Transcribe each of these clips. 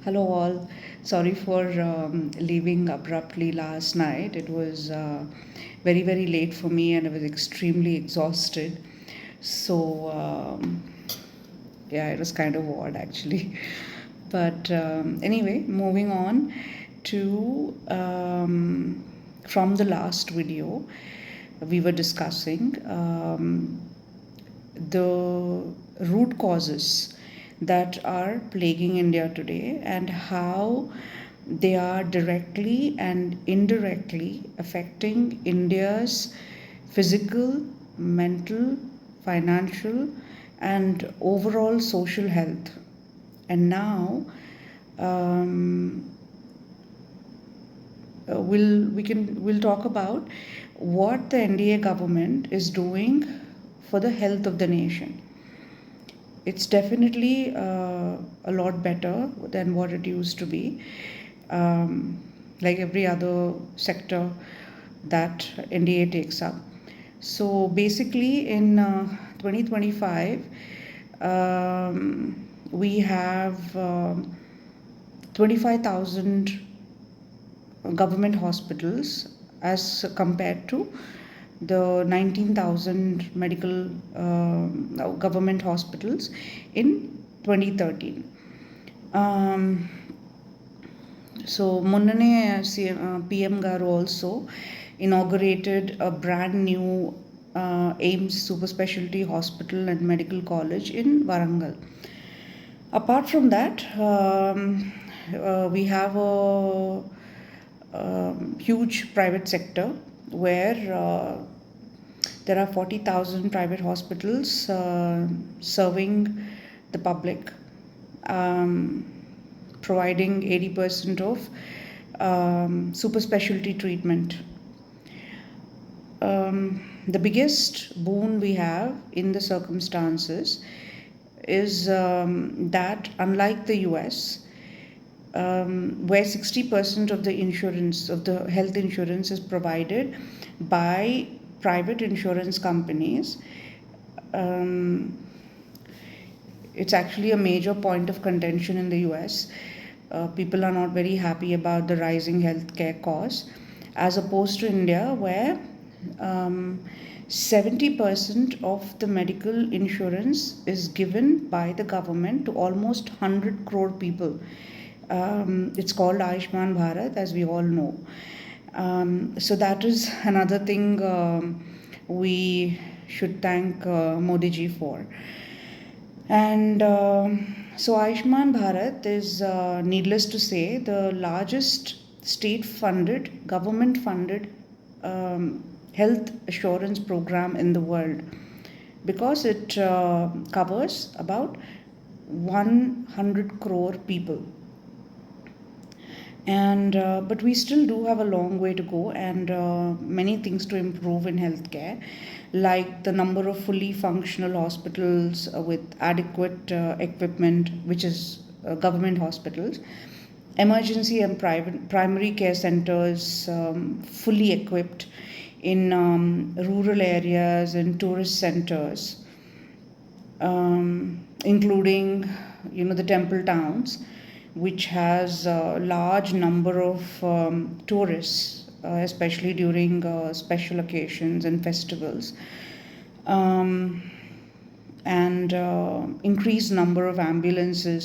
Hello, all. Sorry for leaving abruptly last night. It was very, very late for me and I was extremely exhausted. So, yeah, it was kind of odd actually. But anyway, moving on to from the last video, we were discussing the root causes that are plaguing India today and how they are directly and indirectly affecting India's physical, mental, financial, and overall social health. And now, um, we'll talk about what the NDA government is doing for the health of the nation. It's definitely a lot better than what it used to be. Like every other sector that NDA takes up. So basically, in 2025, we have 25,000 government hospitals as compared to the 19,000 medical government hospitals in 2013. So మొన్ననే PM గారు also inaugurated a brand new AIMS super specialty hospital and medical college in Warangal. Apart from that, we have a huge private sector where there are 40,000 private hospitals serving the public, providing 80% of super specialty treatment. The biggest boon we have in the circumstances is that, unlike the US, where 60% of the insurance, of the health insurance, is provided by private insurance companies, it's actually a major point of contention in the US. People are not very happy about the rising healthcare costs, as opposed to India, where 70% of the medical insurance is given by the government to almost 100 crore people. It's called Ayushman Bharat, as we all know. So that is another thing we should thank Modi ji for. And so Ayushman Bharat is, needless to say, the largest state-funded, government-funded health assurance program in the world, because it covers about 100 crore people. And but we still do have a long way to go, and many things to improve in healthcare, like the number of fully functional hospitals with adequate equipment, which is government hospitals, emergency and primary care centers fully equipped in rural areas and tourist centers, including the temple towns, which has a large number of tourists, especially during special occasions and festivals, and increased number of ambulances,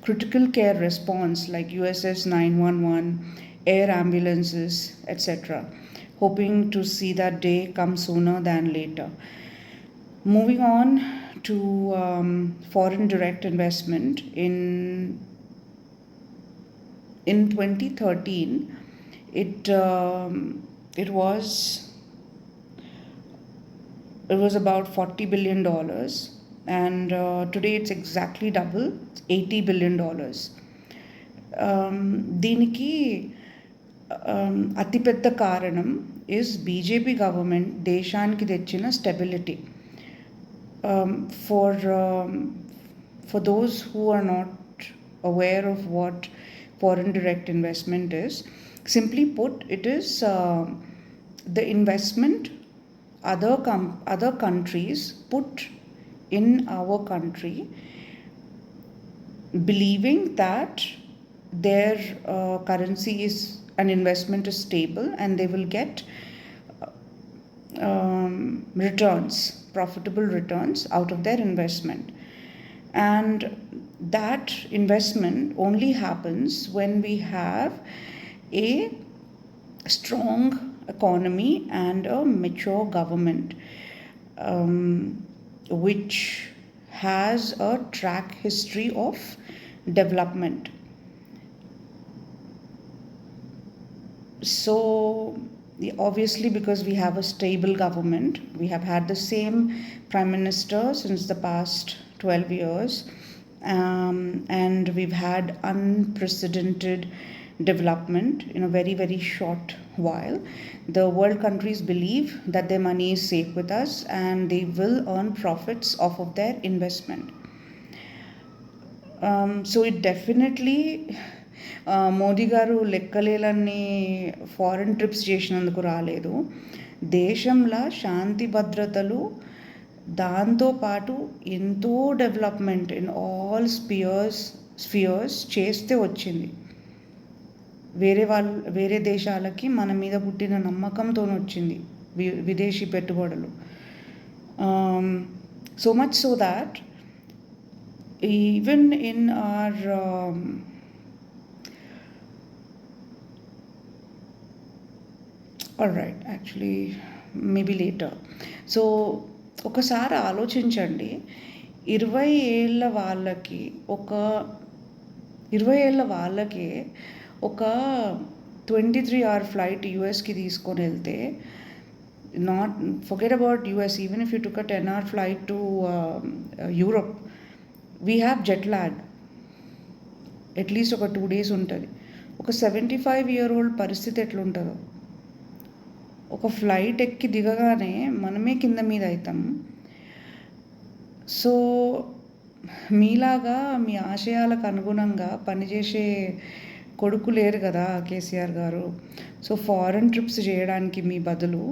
critical care response like USS 911, air ambulances, etc. Hoping to see that day come sooner than later. Moving on to foreign direct investment. In 2013, it was about $40 billion, and today it's exactly double, it's $80 billion. దీనికి అతిపెద్ద కారణం is BJP government దేశానికి తెచ్చిన stability. For those who are not aware of what foreign direct investment is, simply put, it is the investment other countries put in our country, believing that their currency is an investment is stable, and they will get returns, profitable returns out of their investment. And that investment only happens when we have a strong economy and a mature government, which has a track history of development. So, obviously, because we have a stable government, we have had the same prime minister since the past 12 years, and we've had unprecedented development in a very, very short while. The world countries believe that their money is safe with us and they will earn profits off of their investment. So it definitely Modi గారు లెక్కలేలన్నీ foreign trips చేసినందుకు రాలేదు. దేశంలో శాంతి భద్రతలు, దాంతోపాటు ఎంతో development in all spheres చేస్తే వచ్చింది. వేరే దేశాలకి మన మీద పుట్టిన నమ్మకంతో వచ్చింది విదేశీ పెట్టుబడులు. So much so that even in our all right, actually maybe later. So ఒకసారి ఆలోచించండి, 20 ఏళ్ళ వాళ్ళకి ఒక 23-hour ఫ్లైట్ యూఎస్కి తీసుకొని వెళ్తే, not forget about US, even if you took a 10-hour flight to Europe, we have jet lag. At least ఒక 2 days ఉంటుంది. ఒక 75-year-old పరిస్థితి ఎట్లుంటుందో, ఒక ఫ్లైట్ ఎక్కి దిగగానే మనమే కింద మీద అవుతాం. సో మీలాగా మీ ఆశయాలకు అనుగుణంగా పనిచేసే కొడుకు లేరు కదా కేసీఆర్ గారు. సో ఫారెన్ ట్రిప్స్ చేయడానికి మీ బదులు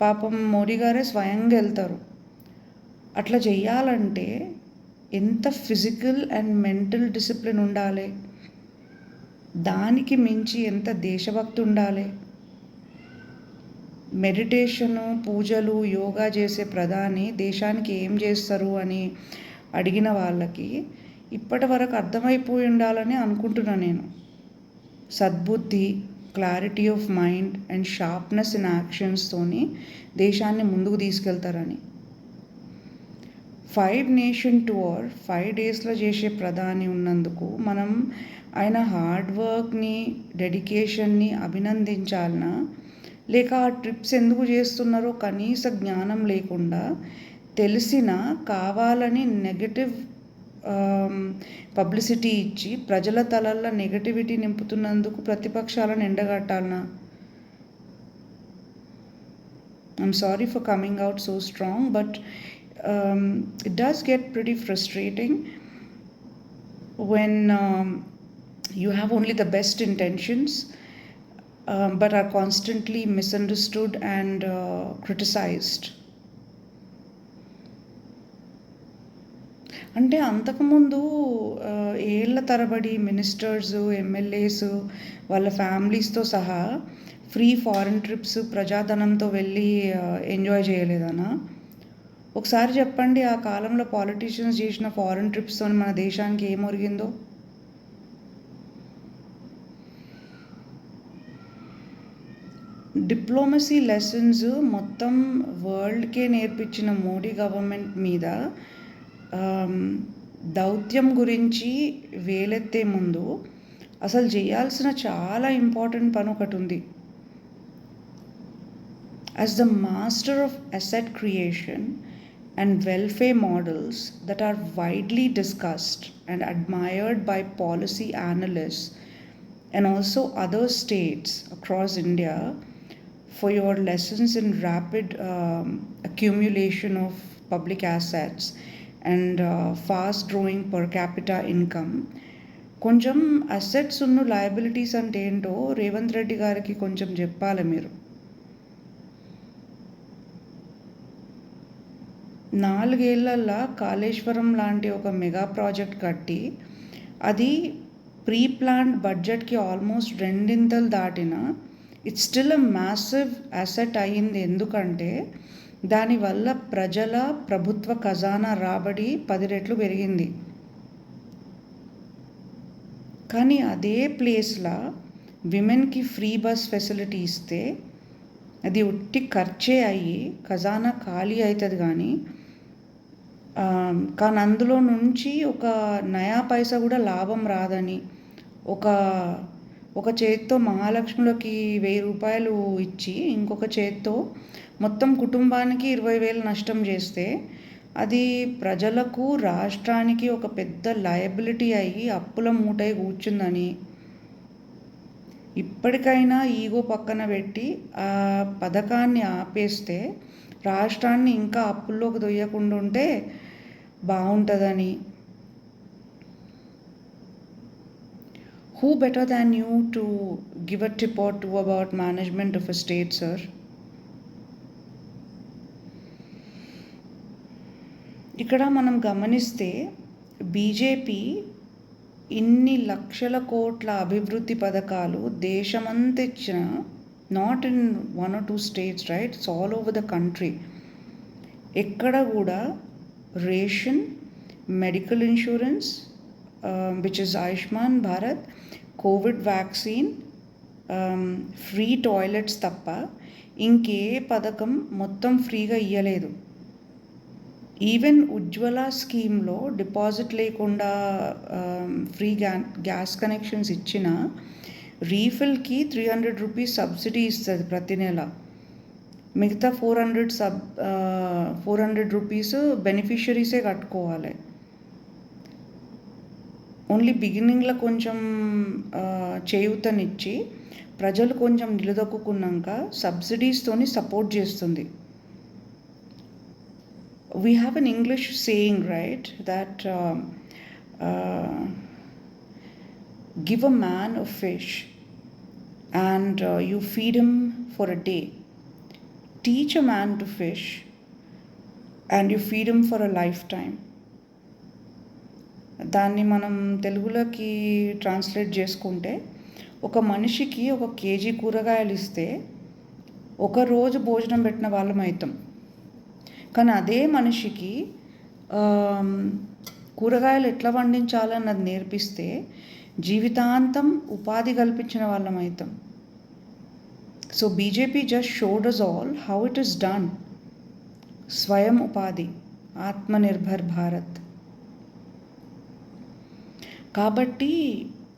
పాపం మోడీ గారే స్వయంగా వెళ్తారు. అట్లా చెయ్యాలంటే ఎంత ఫిజికల్ అండ్ మెంటల్ డిసిప్లిన్ ఉండాలి, దానికి మించి ఎంత దేశభక్తి ఉండాలి. మెడిటేషను, పూజలు, యోగా చేసే ప్రధాని దేశానికి ఏం చేస్తారు అని అడిగిన వాళ్ళకి ఇప్పటి వరకు అర్థమైపోయి ఉండాలని అనుకుంటున్నాను నేను. సద్బుద్ధి, clarity of mind and sharpness in యాక్షన్స్తోని దేశాన్ని ముందుకు తీసుకెళ్తారని. 5 nation tour 5 daysలో చేసే ప్రధాని ఉన్నందుకు మనం ఆయన హార్డ్ వర్క్ని, డెడికేషన్ని అభినందించాలనా, లేక ఆ ట్రిప్స్ ఎందుకు చేస్తున్నారో కనీస జ్ఞానం లేకుండా తెలిసినా కావాలని నెగటివ్ పబ్లిసిటీ ఇచ్చి ప్రజల తలల్లో నెగటివిటీ నింపుతున్నందుకు ప్రతిపక్షాలను ఎండగట్టాలనా? I'm sorry for coming out so strong, but it does get pretty frustrating when you have only the best intentions, but are constantly misunderstood and criticized. అంటే అంతకుముందు ఏళ్ల తరబడి మినిస్టర్స్, ఎమ్మెల్యేస్ వాళ్ళ ఫ్యామిలీస్తో సహా ఫ్రీ ఫారెన్ ట్రిప్స్ ప్రజాధనంతో వెళ్ళి enjoy చేయలేదనా? ఒకసారి చెప్పండి, ఆ కాలంలో పాలిటీషియన్స్ చేసిన ఫారెన్ ట్రిప్స్తో మన దేశానికి ఏం ఒరిగిందో. డిప్లొమసీ లెసన్స్ మొత్తం వరల్డ్కే నేర్పించిన మోడీ గవర్నమెంట్ మీద దౌత్యం గురించి వేలెత్తే ముందు అసలు చేయాల్సిన చాలా ఇంపార్టెంట్ పని ఒకటి ఉంది. As the master of asset creation and welfare models that are widely discussed and admired by policy analysts and also other states across India for your lessons in rapid accumulation of public assets and fast growing per capita income, కొంచెం assets ఉన్న liabilities అంటే ఏంటో రేవంత్ రెడ్డి గారికి కొంచెం చెప్పాలి మీరు. 4 ఏళ్లలో కాళేశ్వరం లాంటి ఒక మెగా ప్రాజెక్ట్ కట్టి అది ప్రీ ప్లాన్డ్ బడ్జెట్కి ఆల్మోస్ట్ రెండింతలు దాటిన it's still a massive asset అయ్యింది. ఎందుకంటే దానివల్ల ప్రజల ప్రభుత్వ ఖజానా రాబడి 10 రెట్లు పెరిగింది. కానీ అదే ప్లేస్లో విమెన్కి ఫ్రీ బస్ ఫెసిలిటీ ఇస్తే అది ఉట్టి ఖర్చే అయ్యి ఖజానా ఖాళీ అవుతుంది. కానీ అందులో నుంచి ఒక నయా పైసా కూడా లాభం రాదని ఒక ఒక చేత్తో మహాలక్ష్మిలోకి 1000 రూపాయలు ఇచ్చి ఇంకొక చేత్తో మొత్తం కుటుంబానికి 20,000 నష్టం చేస్తే అది ప్రజలకు రాష్ట్రానికి ఒక పెద్ద లయబిలిటీ అయ్యి అప్పుల మూటై కూర్చుందని ఇప్పటికైనా ఈగో పక్కన పెట్టి ఆ పథకాన్ని ఆపేస్తే రాష్ట్రాన్ని ఇంకా అప్పుల్లోకి దొయ్యకుండా ఉంటే బాగుంటుందని. Who better than you to give a tip or two about management of a state, sir? ఇక్కడ మనం గమనిస్తే బీజేపీ ఇన్ని లక్షల కోట్ల అభివృద్ధి పథకాలు దేశమంతా ఇచ్చిన, not in 1 or 2 states, right, it's all over the country. ఎక్కడ కూడా ration, medical insurance which is Ayushman Bharat, Covid vaccine, free toilets తప్ప ఇంకే పథకం మొత్తం ఫ్రీగా ఇవ్వలేదు. ఈవెన్ ఉజ్వల స్కీమ్లో డిపాజిట్ లేకుండా ఫ్రీ గ్యాస్ కనెక్షన్స్ ఇచ్చిన రీఫిల్కి 300 రూపీస్ సబ్సిడీ ఇస్తుంది ప్రతి నెల. మిగతా 400 రూపీస్ బెనిఫిషరీసే కట్టుకోవాలి. ఓన్లీ బిగినింగ్లో కొంచెం చేయూతనిచ్చి ప్రజలు కొంచెం నిలదొక్కున్నాక సబ్సిడీస్తోని సపోర్ట్ చేస్తుంది. We have an English saying, right, that give a man a fish and you feed him for a day. Teach a man to fish and you feed him for a lifetime. దాన్ని మనం తెలుగులోకి translate చేసుకుంటే ఒక మనిషికి 1 KG కూరగాయలు ఇస్తే 1 రోజు భోజనం పెట్టిన వాళ్ళం అవుతాం. కానీ అదే మనిషికి కూరగాయలు ఎట్లా వండించాలన్నది నేర్పిస్తే జీవితాంతం ఉపాధి కల్పించిన వాళ్ళం అవుతాం. So BJP just showed us all how it is done. స్వయం ఉపాధి, ఆత్మనిర్భర్ భారత్. కాబట్టి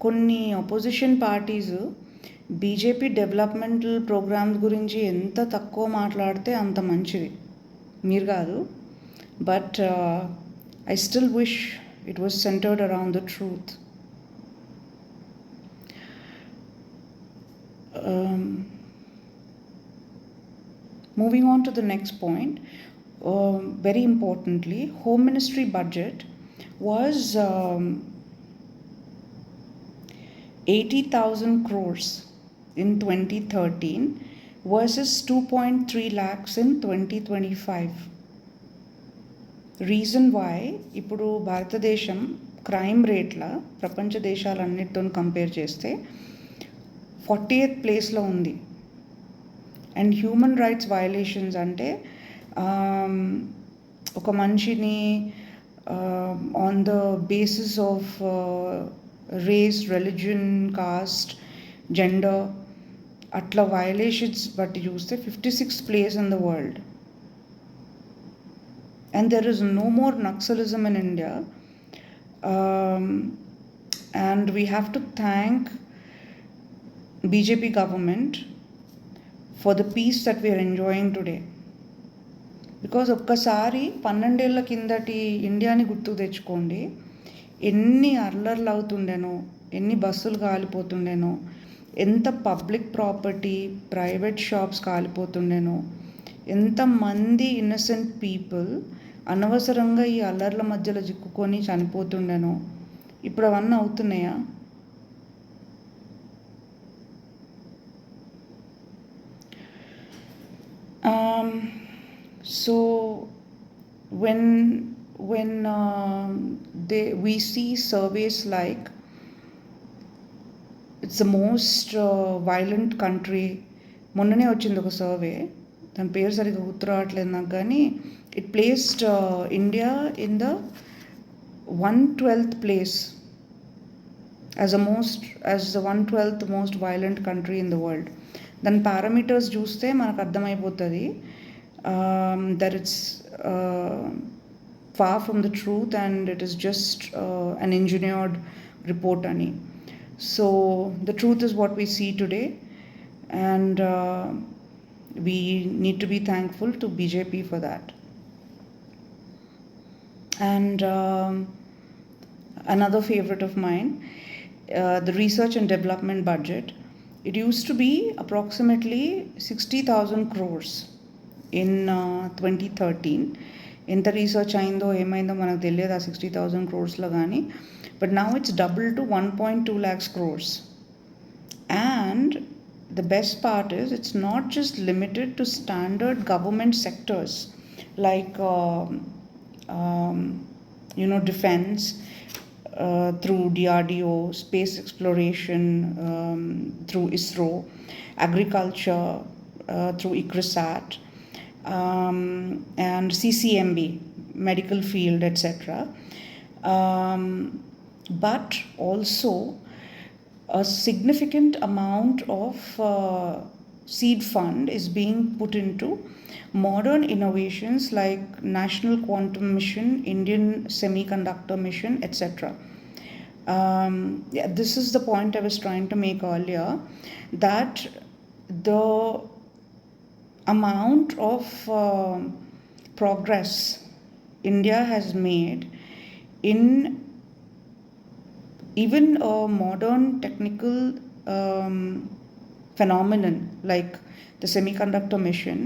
కొన్ని opposition parties BJP developmental programmes గురించి ఎంత తక్కువ మాట్లాడితే అంత మంచిది. మీరు కాదు, but I still wish it was centred around the truth. Moving on to the next point, very importantly, Home Ministry budget was 80,000 crores in 2013 versus 2.3 lakhs in 2025. Reason why ఇప్పుడు భారతదేశం క్రైమ్ రేట్ల ప్రపంచ దేశాలన్నిటితో కంపేర్ చేస్తే 48th ప్లేస్లో ఉంది. And human rights violations అంటే ఒక మనిషిని on the basis of race, religion, caste, gender అట్లా వయలేషన్స్ బట్టి చూస్తే 56th place in the world. And there is no more Naxalism in India. And we have to thank BJP government for the peace that we are enjoying today. Because ఒక్కసారి 12 ఏళ్ల కిందటి ఇండియాని గుర్తు తెచ్చుకోండి. ఎన్ని అల్లర్లు అవుతుండేనో, ఎన్ని బస్సులు కాలిపోతుండేనో, ఎంత పబ్లిక్ ప్రాపర్టీ, ప్రైవేట్ షాప్స్ కాలిపోతుండేనో, ఎంతమంది ఇన్నసెంట్ పీపుల్ అనవసరంగా ఈ అల్లర్ల మధ్యలో చిక్కుకొని చనిపోతుండేనో. ఇప్పుడు అవన్నీ అవుతున్నాయా? So when we see surveys like it's the most violent country. మొన్ననే వచ్చింది ఒక సర్వే, దాని పేరు సరిగ్గా గుర్తు రావట్లేదు నాకు, కానీ it placed India in the 112th place as the 112th most violent country in the world. దాని పారామీటర్స్ చూస్తే మనకు అర్థమైపోతుంది that it's far from the truth and it is just an engineered report ani. So the truth is what we see today, and we need to be thankful to BJP for that. And another favorite of mine, the research and development budget. It used to be approximately 60,000 crores in 2013. ఎంత research అయిందో ఏమైందో మనకు తెలియదు ఆ 60,000 crores-లో కానీ, but now it's double to 1.2 lakhs crores. And the best part is it's not just limited to standard government sectors like defense, through DRDO, space exploration through ISRO, agriculture through ICRISAT, and CCMB, medical field, etc. But also a significant amount of seed fund is being put into modern innovations like National Quantum Mission, Indian Semiconductor Mission, etc. This is the point I was trying to make earlier, that the amount of progress India has made in even a modern technical phenomenon like the semiconductor mission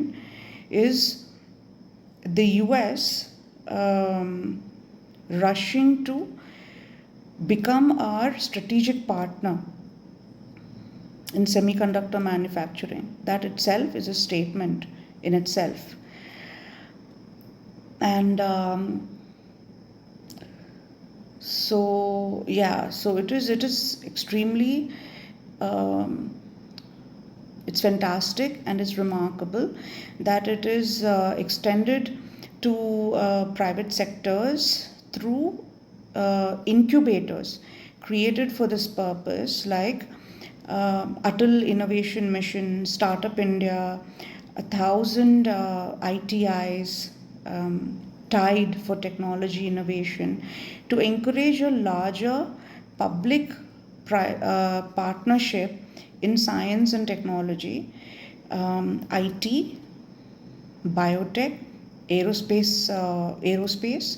is the US rushing to become our strategic partner in semiconductor manufacturing. That itself is a statement in itself. And so it is extremely it's fantastic and it's remarkable that it is extended to private sectors through incubators created for this purpose, like Atal Innovation Mission, Startup India, 1,000 ITIs, Tide for technology innovation, to encourage a larger public partnership in science and technology, IT, biotech, aerospace,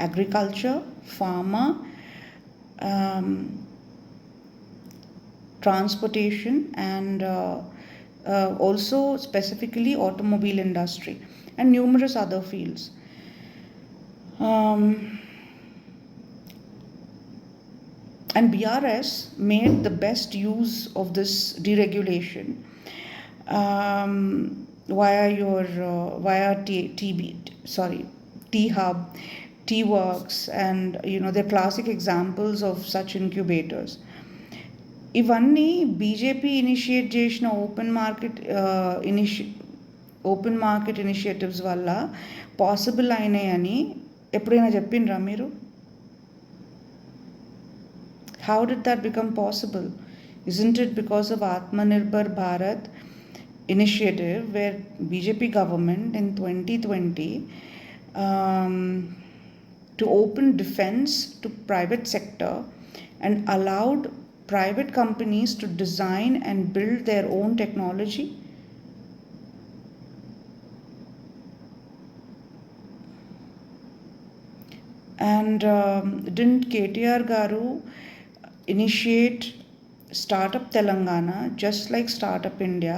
agriculture, pharma, transportation, and also specifically automobile industry and numerous other fields. And BRS made the best use of this deregulation via T-Hub, T-Works, and they're classic examples of such incubators. ఇవన్నీ BJP initiate చేసిన open market initiatives వల్ల possible అయినాయని ఎప్పుడైనా చెప్పిండ్రా మీరు? How did that become possible? Isn't it because of Atmanirbhar Bharat initiative, where BJP government in 2020 to open defense to private sector and allowed private companies to design and build their own technology? And didn't KTR garu initiate Startup Telangana just like Startup India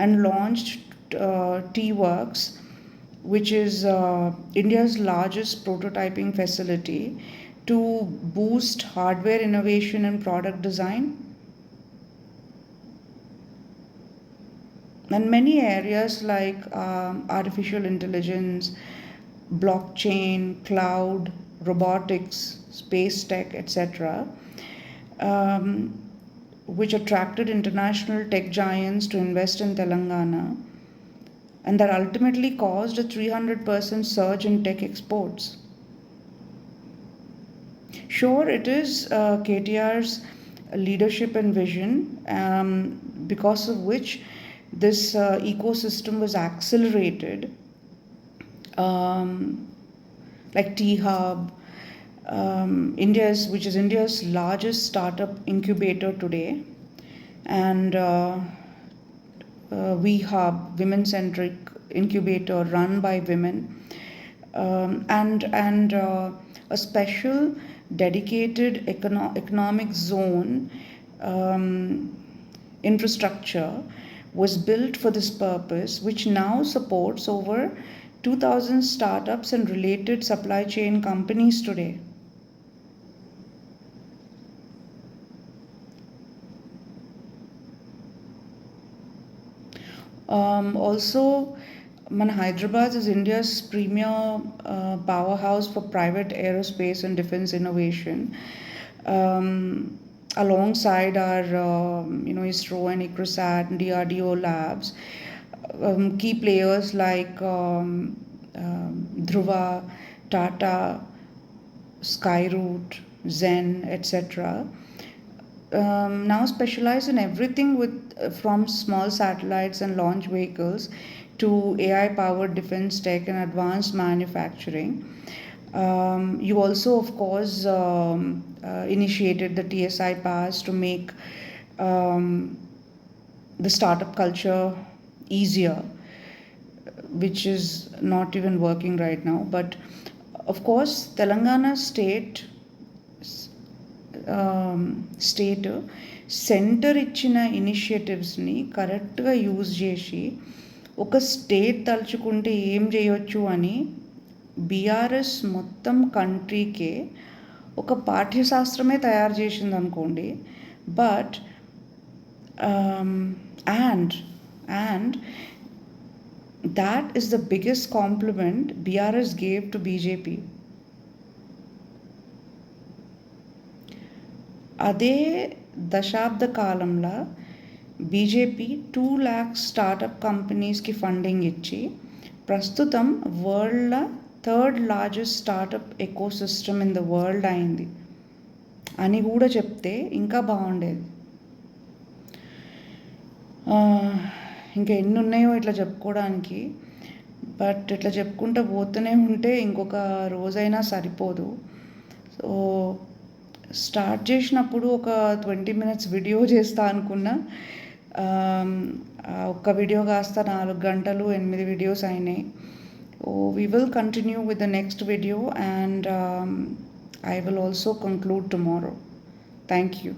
and launched T-Works, which is India's largest prototyping facility, to boost hardware innovation and product design? And many areas like artificial intelligence, blockchain, cloud, robotics, space tech, etc. which attracted international tech giants to invest in Telangana, and that ultimately caused a 300% surge in tech exports. Sure, it is KTR's leadership and vision, because of which this ecosystem was accelerated, um, like T Hub, which is India's largest startup incubator today, and We Hub, women-centric incubator run by women, and a special dedicated economic zone um, infrastructure was built for this purpose, which now supports over 2,000 startups and related supply chain companies today. Also, Hyderabad is India's premier powerhouse for private aerospace and defense innovation. Um, Alongside our, ISRO and ICROSAT and DRDO labs, key players like Dhruva, Tata, Skyroot, Zen, etc. Now specialize in everything with from small satellites and launch vehicles to AI powered defense tech and advanced manufacturing. You also, of course, initiated the TSI pass to make um, the startup culture easier, which is not even working right now. But of course, Telangana state centre ఇచ్చిన ఇనిషియేటివ్స్ని కరెక్ట్గా use చేసి ఒక state తలుచుకుంటే ఏం చేయొచ్చు అని BRS మొత్తం కంట్రీకే ఒక పాఠ్యశాస్త్రమే తయారు చేసింది అనుకోండి. But and and that is the biggest compliment BRS gave to BJP. అదే దశాబ్ద కాలంలో బీజేపీ 2 lakhs స్టార్టప్ కంపెనీస్కి ఫండింగ్ ఇచ్చి ప్రస్తుతం వరల్డ్లో 3rd largest startup ecosystem in the world అయింది అని కూడా చెప్తే ఇంకా బాగుండేది. ఇంకా ఎన్ని ఉన్నాయో ఇట్లా చెప్పుకోవడానికి, బట్ ఇట్లా చెప్పుకుంటూ పోతూనే ఉంటే ఇంకొక రోజైనా సరిపోదు. సో స్టార్ట్ చేసినప్పుడు ఒక 20 minutes వీడియో చేస్తా అనుకున్నా. ఒక్క వీడియో కాస్త 4 గంటలు 8 వీడియోస్ అయినాయి. We will continue with the next video, and I will also conclude tomorrow. Thank you.